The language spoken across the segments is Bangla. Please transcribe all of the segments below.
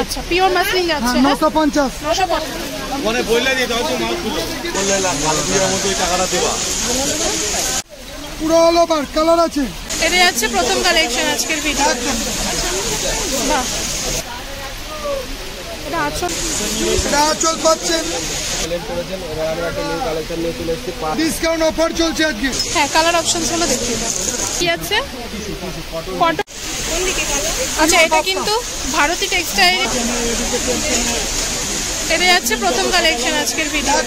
আচ্ছা পিওর মাসলিন যাচ্ছে 950 মানে বইলা দিয়ে দাও তো মাছগুলো বললে লাল মতো টাকাটা দেবা পুরো অল ওভার কালার আছে। এটা যাচ্ছে প্রথম কালেকশন আজকের ভিডিও। বাহ এটা আচল পাচ্ছেন ডিসকাউন্ট অফার চলছে আজকে। হ্যাঁ কালার অপশনস গুলো দেখিয়ে দাও কি আছে। কটন আচ্ছা এটা কিন্তু ভারতী টেক্সটাইল। এটা যাচ্ছে প্রথম কালেকশন আজকের ভিডিও।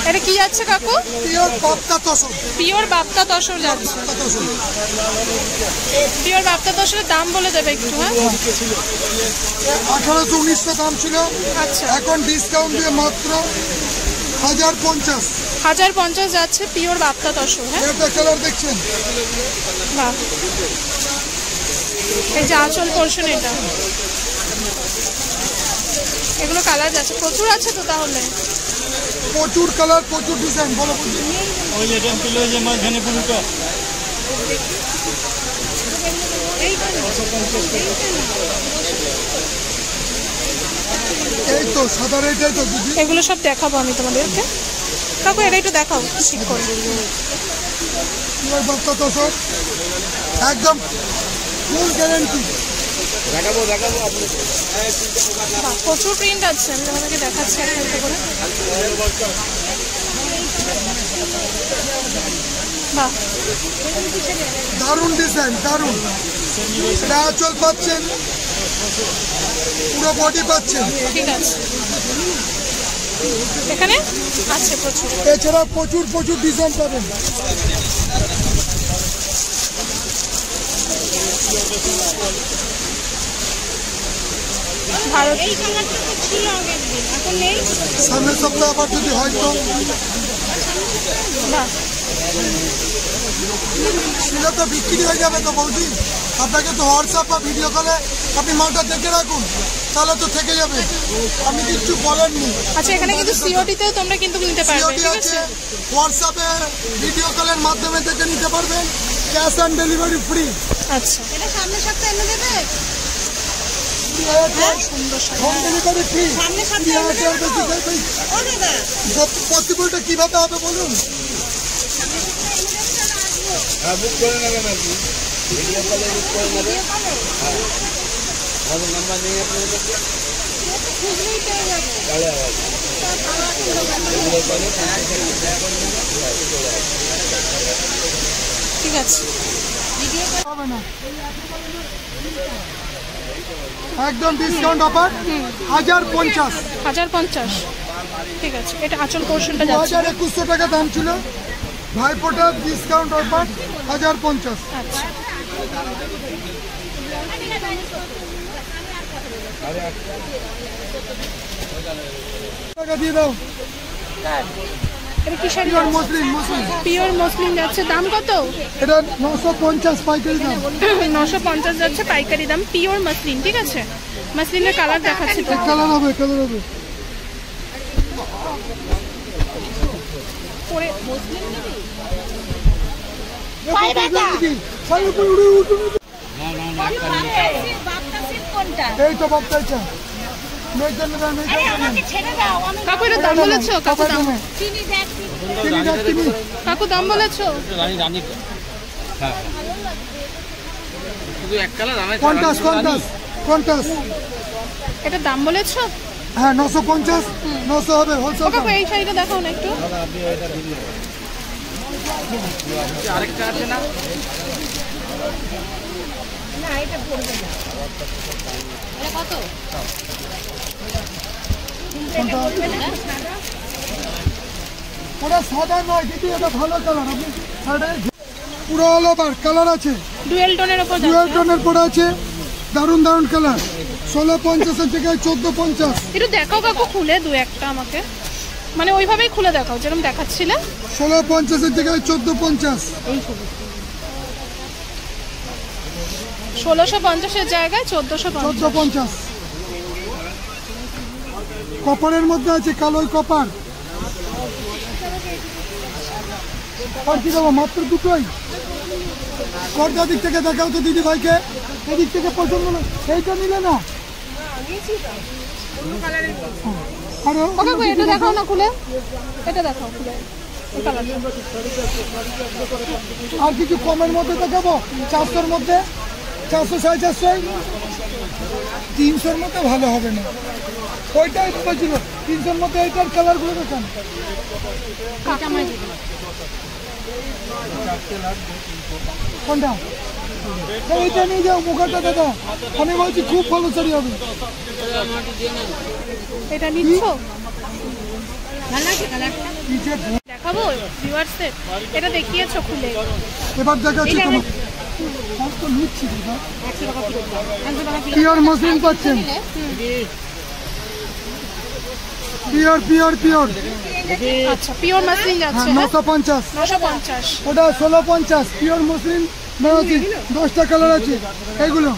এটা কি যাচ্ছে কাকু? পিওর বাপ্তা তসর। পিওর বাপ্তা তসর যাচ্ছে। পিওর বাপ্তা তসরের দাম বলে দেবে একটু। হ্যাঁ 1800-1900 দাম ছিল। আচ্ছা এখন ডিসকাউন্ট দিয়ে মাত্র 1050। 1050 যাচ্ছে পিওর বাপ্তা তসর। হ্যাঁ এটা কালার দেখছেন। বাহ এই যে আঁচল পোর্শন এটা এগুলো কালার যাচ্ছে প্রচুর আছে তো তাহলে প্রচুর কালার প্রচুর ডিজাইন। বলো ওই লেটেন তুলে যে মাঝখানে পুরোটা এই তো সাদা রেটাই তো দিদি। এগুলো সব দেখাবো আমি তোমাদেরকে। কাকু এটা একটু দেখাও ঠিক করে। বাপ্তা তসর একদম ফুল গ্যারান্টি। দেখাবো প্রচুর প্রিন্ট আছে আমি তোমাদেরকে দেখাচ্ছি একটা করে। বাহ দারুণ ডিজাইন দারুণ। এটা আঁচল পাচ্ছেন পুরো বডি পাচ্ছেন। ঠিক আছে এখানে আছে প্রচুর। এছাড়া প্রচুর ডিজাইন পাবেন। সামনের সপ্তাহে আবার যদি হয়তো ছিল তো বিক্রি হয়ে যাবে তো বৌদি। আপনাকে তো হোয়াটসঅ্যাপ বা ভিডিও কলে আপনি মালটা দেখে রাখুন তাহলে তো থেকে যাবে। আপনি কিছু বলেননি। আচ্ছা এখানে কিন্তু সিওডিতেও তোমরা কিন্তু নিতে পারবে। সিওডি আছে হোয়াটসঅ্যাপে ভিডিও কলের মাধ্যমে দেখে নিতে পারবেন। Cash on delivery free. আচ্ছা এটা সামনের সপ্তাহে এনে দেবে। পসিবলটা কিভাবে হবে বলুন। বুক করে নেবেন আর কি ভিডিও কলে বুক করে নেবেন। আমাদের নাম্বার নিয়ে ঠিক আছে একদম ডিসকাউন্ট অফার 1050। 1050 ঠিক আছে। এটা আঁচল পোর্শনটা যাচ্ছে 2100 টাকা দাম ছিল। ভাইফোঁটার ডিসকাউন্ট অফার 1050। আচ্ছা টাকা দিয়ে দাও। এটা কি শাড়ি? পিওর মসলিন যাচ্ছে। দাম কত? এটা 950 পাইকারি দাম। 950 যাচ্ছে পাইকারি দাম পিওর মসলিন। ঠিক আছে মসলিনের কালার দেখাচ্ছি তো। কালার হবে পরে এই তো বাপ্তাইটা কাকু এটা দাম বলেছো? কাকু দাম বলেছো? এটা দাম বলেছো? হ্যাঁ 950 900 হবে হোলসেল। কাকু এই শাড়িটা দেখাও না একটু। আরেকটা আছে না এটা পড়বে না। এটা কত? ওটা সাদা নয় দিদি, এটা ভালো কালার। আপনি পুরো অল ওভার কালার আছে। ডুয়েল টোনের উপর ডুয়েল টোনের পরে আছে দারুণ কালার। 1650 এর জায়গায় 1450। একটু দেখাও কাকু খুলে দু একটা আমাকে, মানে ওইভাবেই খুলে দেখাও যেরকম দেখাচ্ছিলে। 1650 এর জায়গায় 1450। 1650 এর জায়গায় 1450। কপারের মধ্যে আছে কালোই কপার। আর কি দেবো? মাত্র দুটোই। পর্দা দিক থেকে দেখাও তো দিদি ভাইকে, এদিক থেকে পছন্দ না, এইটা নিলে না আরে ও কাকু এটা দেখাও না খুলে, এটা দেখাও খুলে এই কালারটা। আর কিছু কমের মধ্যে দেখাবো 400-র মধ্যে, 400 450, 300-র মধ্যে ভালো হবে না, ওইটাই বলছিল 300-র মধ্যে। এইটার কালারগুলো দেখান কোনটা, এইটা নিয়ে যাও মুখাটা দাদা, আমি বলছি খুব ভালো শাড়ি হবে। এটা নিচ্ছ? কি যে দেখাবো ভিউয়ার্সদের, এটা দেখিয়েছো খুলে, এবার দেখাচ্ছি এটা তোমার তো নিচ্ছি দাদা। পিওর মসলিন পাচ্ছেন, পিওর পিওর পিওর। আচ্ছা পিওর মাসলিন যাচ্ছে, 950, 950। ওটা 1650 পিওর মসলিন বেনারসি, 10টা কালার আছে। এইগুলো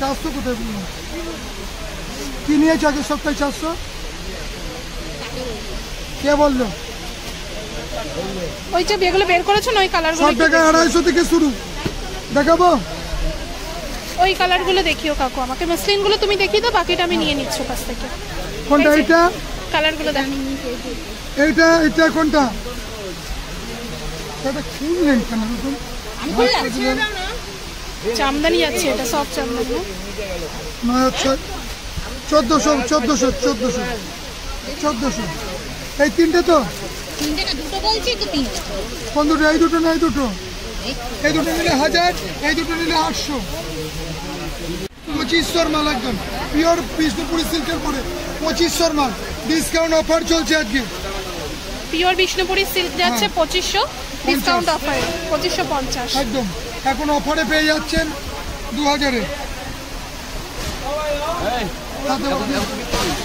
400 কোথায় বলুন? কি নিয়েছে আগের সপ্তাহে 400? কে বললো? ওই যে যেগুলো বের করেছো না ওই কালারগুলো, 60 টাকা 250 থেকে শুরু। দেখাবো ওই কালারগুলো দেখিও কাকু আমাকে, মাসলিনগুলো তুমি দেখিয়ে দাও, বাকিটা আমি নিয়ে নিচ্ছি কাছ থেকে। কোনটা? এই যে, এইটা কালারগুলো দেখো। এইটা এটা কোনটা? এটা খুললেন কেন? জামদানি যাচ্ছে, এটা সব জামদানি। না আচ্ছা 1400 এই তিনটে তো, দুটো বলছি তো তিনটে। কোন দুটো? এই দুটো না এই দুটো? এই দুটো নিলে 1000, এই দুটো নিলে 800। 2500 মাল একদম পিওর বিষ্ণুপুরি সিল্কের পরে 2500 মাল, ডিসকাউন্ট অফার চলছে আজকে। পিওর বিষ্ণুপুরি সিল্ক যাচ্ছে 2500, ডিসকাউন্ট অফার 2550 একদম। এখন অফারে পেয়ে যাচ্ছেন 2000-এ।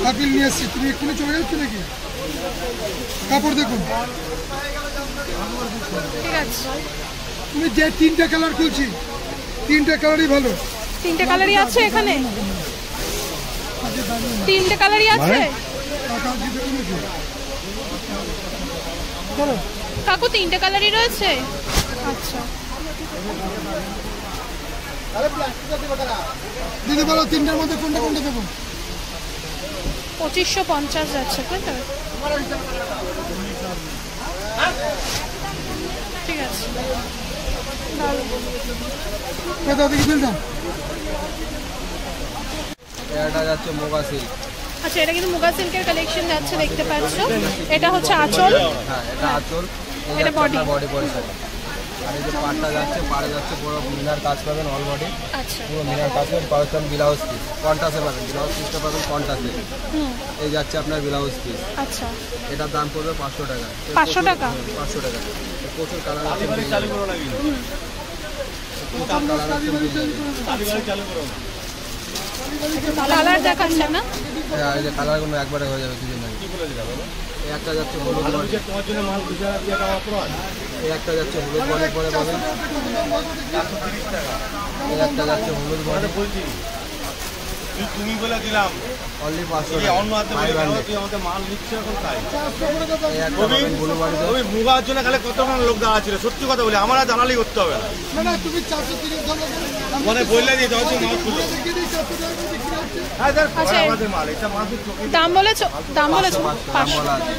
আপিল নিয়ে এসছি, তুমি এক্ষুনি চলে যাচ্ছ নাকি? কাপড় দেখুন, ঠিক আছে। তুমি যে 3টে কালার খুলছি, 3টে কালারই ভালো। 3টে কালারই আছে এখানে, 3টে কালারই আছে চলো কাকু, 3টে কালারই রয়েছে। আচ্ছা দিদি বলো 3টের মধ্যে কোনটা কোনটা দেবো? 2550 যাচ্ছে, তাই তো? ঠিক আছে, কোথা থেকে তুলতাম? এটা যাচ্ছে মোগা সিল্ক। আচ্ছা এটা কিন্তু মুগা সিল্কের কালেকশন যাচ্ছে, দেখতে পাচ্ছ। এটা হচ্ছে আঁচল, হ্যাঁ এটা আঁচল, এটা body। বডি পরিষ্কার। আর এই যে পাড়টা যাচ্ছে, পাড়ে যাচ্ছে পুরো মিনার কাজ পাবেন, অল বডি আচ্ছা পুরো মিনার কাজ পাবেন, পাবেন ব্লাউজ পিস কন্টাসে পাবেন, ব্লাউজ পিসটা পাবেন কন্টাসে। এই যাচ্ছে আপনার ব্লাউজ পিস, আচ্ছা এটার দাম পড়বে 500 টাকা। 500 টাকা? 500 টাকা। প্রচুর কালার আছে, কালার দেখাচ্ছে না? হ্যাঁ এই যে কালারগুলো একবারে হয়ে যাবে দুদিন আগে। এই একটা যাচ্ছে হলুদ বডি, এই একটা যাচ্ছে হলুদ বডি পরে পাবেন, এই একটা যাচ্ছে হলুদ বডি তুমি বলে দিলাম অনলি 500 এই টাকা। অন্য হাতে বলে দাও, তুই আমাদের মাল নিচ্ছে এখন তাই। এই একটা পাবেন ব্লু বডিতে, ওই মুগার জন্য খালি কতক্ষণ লোক দাঁড়া ছিল, সত্যি কথা বলি, আমার আর দালালি করতে হবে না। না না তুমি 430 টাকা মানে বললে দিই দাও মাল খুলো। হ্যাঁ স্যার আচ্ছা। আমাদের মাল, এটা মাসুর চোখে দাম বলেছো? দাম বলেছো? 500 500। বলা আছে।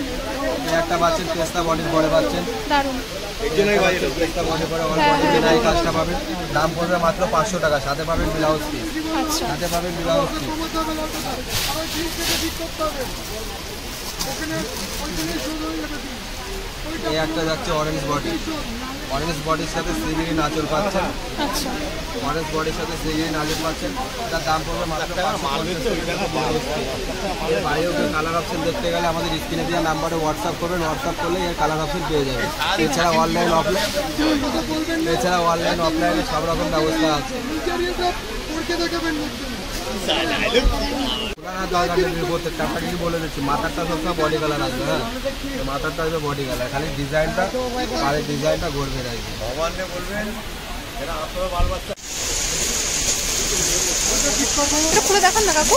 এই একটা পাচ্ছেন পেস্তা বডির পরে পাচ্ছেন, দারুন। এই জন্যই ভাই এটা। পেস্তা বডি পরে অল হ্যাঁ, বডি হ্যাঁ, এই কাজটা পাবেন, দাম পড়বে মাত্র 500 টাকা। সাথে পাবেন ব্লাউজ পিস, আচ্ছা সাথে পাবেন ব্লাউজ পিস। এই একটা যাচ্ছে অরেঞ্জ বডি, অরেঞ্জ বডির সাথে সিগিরি নাচল পাচ্ছেন, আচ্ছা অরেঞ্জ বডির সাথে সিগিরি নাচল পাচ্ছেন, তার দাম পড়বে মাত্র 550 টাকা। এর বাইরেও কালার অপশন দেখতে গেলে আমাদের স্ক্রিনে দেওয়া নাম্বারে হোয়াটসঅ্যাপ করবেন, হোয়াটসঅ্যাপ করলে এর কালার অপশন পেয়ে যাবেন। এছাড়া অনলাইন অফলাইনে সব রকম ব্যবস্থা আছে। দরকার নেই প্রত্যেকটা, আপনাকে কি বলে দিচ্ছি, মাথারটা সবসময় বডি কালার আসবে। হ্যাঁ মাথারটা আসবে বডি কালার, খালি ডিজাইনটা পাড়ের ডিজাইনটা গড়বে রাখবে। ভগবানকে বলবেন এরা আসলে ভালো বাচ্চা। এটা খুলে দেখান না কাকু।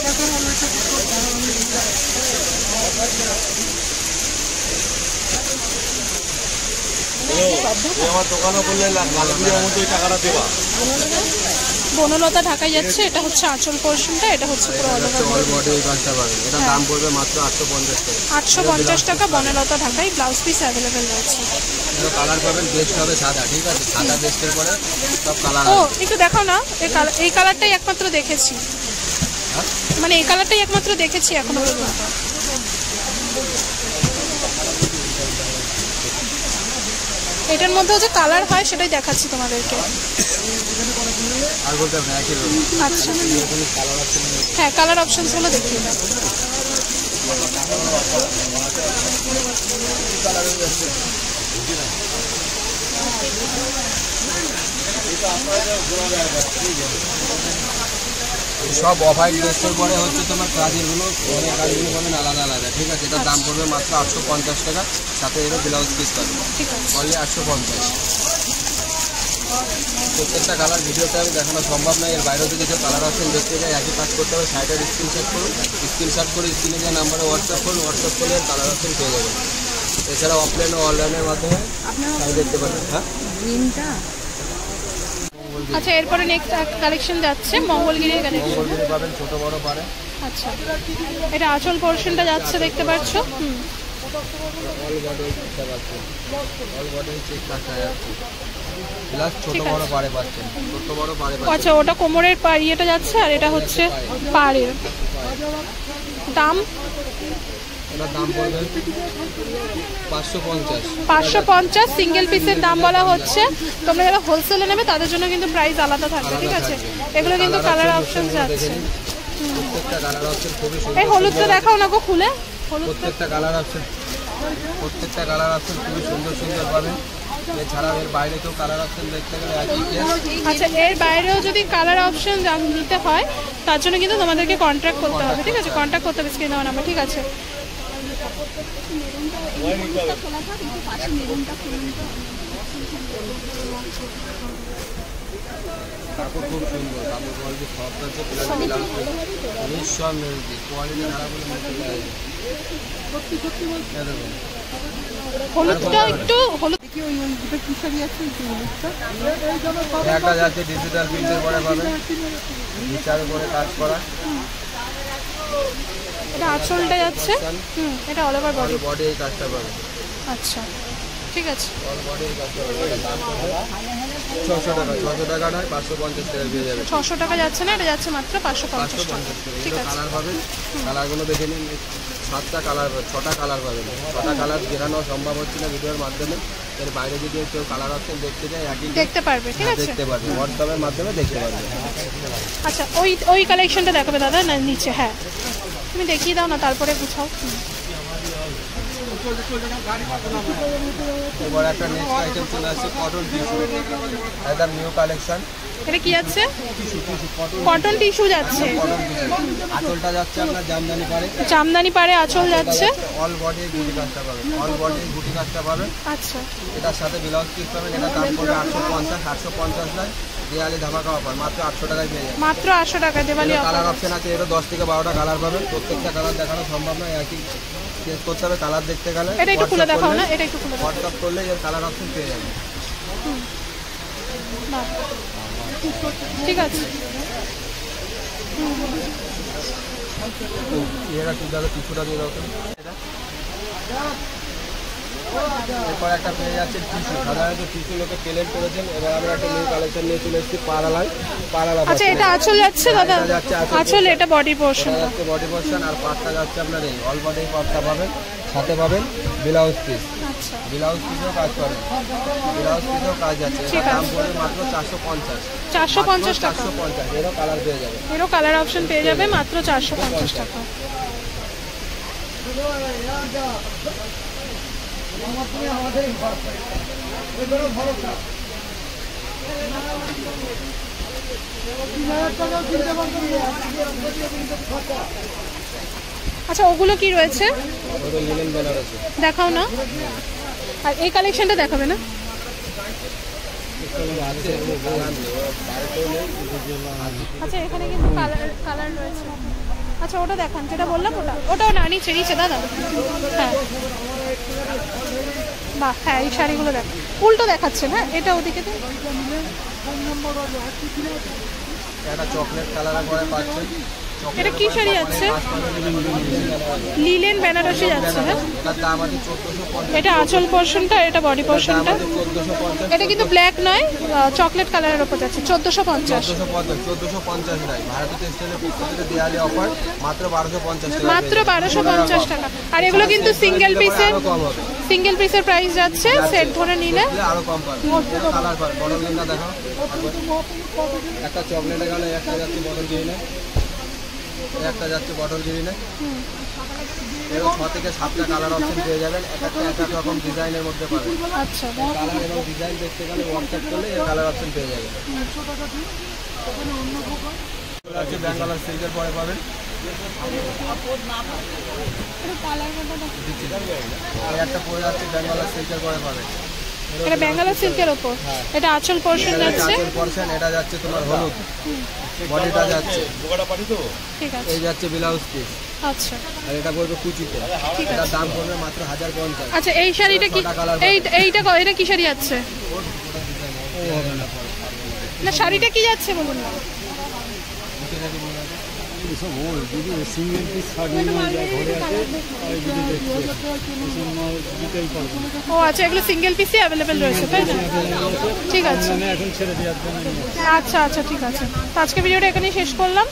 আমার দোকানে বললে লালপুরের মতো ওই টাকাটা দেবা। বনলতা ঢাকাই যাচ্ছে, এটা হচ্ছে আঁচল পোর্শনটা, এটা হচ্ছে পুরো অল বডি এই কাজটা পাবেন। এটা দাম পড়বে মাত্র 850 টাকা। 850 টাকা বনলতা ঢাকাই। ব্লাউজ পিস অ্যাভেলেবেল রয়েছে। এটা কালার পাবেন, বেস্ট হবে সাদা, ঠিক আছে? সাদা বেস্টের পরে সব কালার ও আছে। একটু দেখাও না, এই কালারটাই একমাত্র দেখেছি, মানে এই কালারটাই একমাত্র দেখেছি এখনো পর্যন্ত। এটার মধ্যেও যে কালার হয় সেটাই দেখাচ্ছি তোমাদেরকে। আর বলতে হবে একই রকম। আচ্ছা হ্যাঁ, কালার অপশনসগুলো দেখিয়ে দাও। সব অফ হাইট ড্রেসের পরে হচ্ছে তোমার কাজেরগুলো, অনেক কাজগুলো পাবেন আলাদা আলাদা, ঠিক আছে? এটার দাম পড়বে মাত্র 850 টাকা, সাথে এরও ব্লাউজ পিস পাবেন ঠিক আছে। অনলি 850। প্রত্যেকটা কালার ভিডিওতে আমি দেখানো সম্ভব নয়, এর বাইরেও যদি কেউ কালার অপশন দেখতে চাই একই কাজ করতে হবে। সাইডের স্ক্রিনশট করুন, স্ক্রিনশট করে স্ক্রিনে যে নাম্বারে হোয়াটসঅ্যাপ করুন, হোয়াটসঅ্যাপ করলে কালার অপশন পেয়ে যাবেন। এছাড়া অফলাইন ও অনলাইনের মাধ্যমে শাড়ি দেখতে পাবেন। হ্যাঁ, আচ্ছা এরপরে নেক্সট কালেকশন যাচ্ছে মঙ্গলগিরি কালেকশন। মঙ্গলগিরি পাবেন ছোট বড় পারে। আচ্ছা এটা আঁচল পোর্শনটা যাচ্ছে, দেখতে পাচ্ছ। অল বডি দেখতে পাচ্ছেন, অল বডি চেক কাটা যাচ্ছে, প্লাস ছোট বড় পারে পাচ্ছেন, ছোট বড় পারে পাচ্ছেন। আচ্ছা ওটা কোমরের ইয়েটা যাচ্ছে, আর এটা হচ্ছে পাড়ের। দাম এটার দাম পড়বে 550। 550 সিঙ্গেল পিসের দাম বলা হচ্ছে। তোমরা যারা হোলসেলে নেবে তাদের জন্য কিন্তু প্রাইস আলাদা থাকবে, ঠিক আছে? এগুলো কিন্তু কালার অপশন যাচ্ছে। প্রত্যেকটা কালার অপশন খুবই সুন্দর। এই হলুদটা দেখাও না গো খুলে, হলুদ। প্রত্যেকটা কালার অপশন খুবই সুন্দর সুন্দর পাবেন। এছাড়াও এর বাইরে কেউ কালার অপশন দেখতে গেলে একই কেস। আচ্ছা এর বাইরেও যদি কালার অপশন নিতে হয় তার জন্য কিন্তু তোমাদেরকে কন্ট্যাক্ট করতে হবে, ঠিক আছে? কন্ট্যাক্ট করতে হবে স্ক্রিনে দেওয়া নাম্বার, ঠিক আছে? কাপড় খুব সুন্দর, কাপড় কোয়ালিটি সফট আছে, প্লাস ব্লাউজ সব মিলছে, কোয়ালিটি খারাপ হলে দেখুন। হলুদটা একটু হলুদ। একটা যাচ্ছে ডিজিটাল প্রিন্টের পরে পাবেন, বিচারের পরে কাজ করা। এটা আঁচলটা যাচ্ছে, এটা অল ওভার বডি। বডি এই কাজটা পাবেন। আচ্ছা ঠিক আছে। অল বডি এই কাজটা পাবেন। এটার দাম পড়বে 600 টাকা। 600 টাকা নয়, 550 টাকা পেয়ে যাবে। 600 টাকা যাচ্ছে না, এটা যাচ্ছে মাত্র 550 টাকা। 550 টাকা। ঠিক এগুলো আছে। কালার পাবেন, কালারগুলো দেখে নিন। 7টা কালার, 6টা কালার পাবেন। 6টা কালার বেরানো সম্ভব হচ্ছে না ভিডিওর মাধ্যমে। এর বাইরে যদি কেউ কালার অপশন দেখতে চায় একই দেখতে পারবে, ঠিক আছে? দেখতে পারবে, হোয়াটসঅ্যাপের মাধ্যমে দেখতে পারবে। আচ্ছা ওই কালেকশনটা দেখাবে দাদা না নিচে? হ্যাঁ তুমি দেখিয়ে দাও না, তারপরে বুঝাও। এবার একটা নেক্সট আইটেম চলে আসছে কটন টিস্যু, একদম নিউ কালেকশন। এটা কি যাচ্ছে? কটন টিস্যু যাচ্ছে। কটন টিস্যু আঁচলটা যাচ্ছে আপনার জামদানি পারে, জামদানি পারে আঁচল যাচ্ছে। অল বডি গুটি কাজটা পাবেন, অল বডি গুটি কাজটা পাবেন। আচ্ছা এটার সাথে ব্লাউজ পিস পাবেন। এটা দাম পড়বে 850। 850 নয়, দেওয়ালি ধামাকা অফার, মাত্র 800 টাকায় পেয়ে যাবেন। মাত্র 800 টাকা দেওয়ালি অফার। কালার অপশন আছে, এরও 10 থেকে 12টা কালার পাবেন। প্রত্যেকটা কালার দেখানো সম্ভব নয়, একই চেঞ্জ করতে হবে কালার দেখতে গেলে। এটা একটু খুলে দেখাও না, এটা একটু খুলে দেখাও। হোয়াটসঅ্যাপ করলে এর কালার অপশন পেয়ে যাবেন। বাহ, ঠিক আছে। এরা ঠিক আছে, কিছুটা দিয়ে দাও তো। এরপর একটা পেয়ে যাচ্ছে টিস্যু। সাধারণত টিস্যু লোকে প্লেট করেছেন, এবার আমরা একটা নিউ কালেকশন নিয়ে চলে এসেছি পারালা। আচ্ছা এটা আঁচল যাচ্ছে দাদা? আঁচল, এটা বডি পোর্শন যাচ্ছে বডি পোর্শন, আর পাটটা যাচ্ছে আপনার এই অল বডি পাটটা পাবেন। সাথে পাবেন ব্লাউজ পিস, আচ্ছা ব্লাউজ পিসেও কাজ করেন, ব্লাউজ পিসেও কাজ যাচ্ছে। ঠিক দাম আছে। পড়বে মাত্র 450। 450 টাকা। 450, এরও কালার পেয়ে যাবে। এরও কালার অপশন পেয়ে যাবে মাত্র 450 টাকা। আচ্ছা ওগুলো কি রয়েছে লিনেন বেনারসি দেখাও না, আর এই কালেকশনটা দেখাবে না? আচ্ছা এখানে কিন্তু কালার রয়েছে। আচ্ছা ওটা দেখান, যেটা বললাম ওটাও না, নিচে দাদা। হ্যাঁ বাহ, হ্যাঁ এই শাড়িগুলো দেখ, উল্টো দেখাচ্ছে না, এটা ওদিকে দে। একটা চকলেট কালার করে পাচ্ছেন। এটা কি শাড়ি আছে? লিলেন বেনারসি যাচ্ছে, হ্যাঁ। এটার দাম আছে 1450। এটা আঁচল পোর্শনটা, এটা বডি পোর্শনটা। 1450। এটা কিন্তু ব্ল্যাক নয়, চকলেট কালারের উপর যাচ্ছে 1450। 1450 নাই। ভারতীয় টেক্সটাইলের পক্ষ থেকে দেওয়ালি অফার মাত্র 1250 টাকা। মাত্র 1250 টাকা। আর এগুলো কিন্তু সিঙ্গেল পিসের, সিঙ্গেল পিসের প্রাইস যাচ্ছে, সেট ধরে নিলে আরো কম পাবে। কালার পাবে। বটল গ্রিনটা দেখো, একটা চকলেটে গেলে একটা যাচ্ছে বটল গ্রিনে, একটা যাচ্ছে বটল গ্রিনে। এরকম 6 থেকে 7টা কালার অপশন পেয়ে যাবেন, এক এক রকম ডিজাইনের মধ্যে পাবেন। আচ্ছা, কালার এবং ডিজাইন দেখতে গেলে হোয়াটসঅ্যাপ করলে এর কালার অপশন পেয়ে যাবেন। আছে ব্যাঙ্গালোর সিল্কের পরে পাবেন। এই একটা পরে যাচ্ছে ব্যাঙ্গালোর সিল্কের পরে পাবেন। এটা ব্যাঙ্গালোর সিল্কের উপর, এটা আঁচল পোর্শন যাচ্ছে। এটা যাচ্ছে তোমার হলুদ, বডিটা যাচ্ছে। ঠিক আছে, এই যাচ্ছে ব্লাউজ পিস। আচ্ছা আর এটা পড়বে কুচিতে। এটার দাম পড়বে মাত্র 1050। আচ্ছা। এই শাড়িটা কি, এইটা এটা কি শাড়ি যাচ্ছে? না, শাড়িটা কি যাচ্ছে বলুন না। ও আচ্ছা, এগুলো সিঙ্গেল পিসই অ্যাভেলেবেল রয়েছে, তাই না? ঠিক আছে, আচ্ছা আচ্ছা, ঠিক আছে। তো আজকে ভিডিওটা এখানেই শেষ করলাম।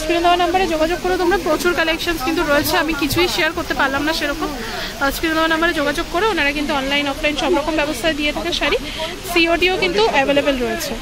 স্ক্রিনে দেওয়া নাম্বারে যোগাযোগ করে তোমরা, প্রচুর কালেকশনস কিন্তু রয়েছে, আমি কিছুই শেয়ার করতে পারলাম না সেরকম। স্ক্রিনে দেওয়া নাম্বারে যোগাযোগ করে ওনারা কিন্তু অনলাইন অফলাইন সব রকম ব্যবস্থায় দিয়ে থাকে শাড়ি। সিওডিও কিন্তু অ্যাভেলেবেল রয়েছে।